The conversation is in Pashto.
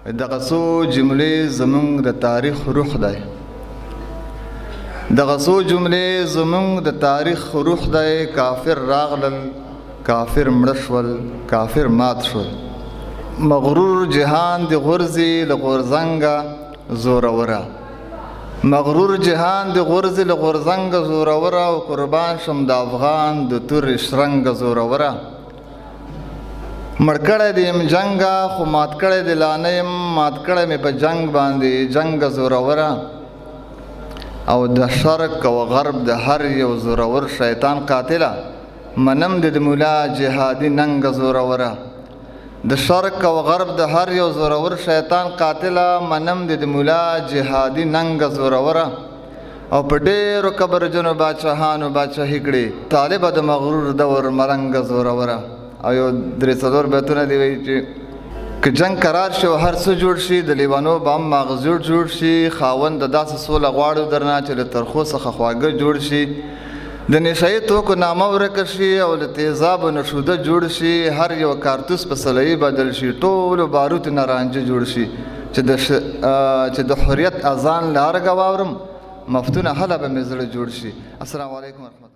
دغه څو جملې زمونږ د تاریخ روح دی. دغه څو جملې زمونږ د تاریخ روح دی. کافر راغلل، کافر مړه شول، کافر مات شول. مغرور جهان د غورځي له غورځنګه زوروره. مغرور جهان د غورځي له غورځنګه زوروره. او قربان شم د افغان د تورې شرنګه زوروره. مړ کړی د یم جنګه خو مات کړی د لا نه یم. مات کړی مې په جنګ باندې جنګه زوروره. او د شرق او غرب د هر یو زورور شیطان قاتله منم د مولا جهادي ننګه زوروره. د شرق او غرب د هر یو زورور شیطان قاتله منم د مولا جهادي ننګه زوروره. او په ډېرو کبرجنو باچاهانو باچاهي کړي طالبه د مغرور دور ملنګه زوروره. او یو درې څلور بیتونه دی وایي چې که جنگ قرار شي او هر څه جوړ شي د لیوانو به هم ماغز جوړ شي. خاوند د داسې سوله غواړو درنه چې له ترخو څخه خواږه جوړ شي. د نشایي توکو نامه ورکه شي او له تیزابو نشوده جوړ شي. هر یو کارتوس په سلایي بدل شي. ټولو باروتو نه رانجه جوړ شي. چې د حریت اذان له ارګه واورم مفتونه هله به مې زړه جوړ شي. السلام علیکم ورحمت الله.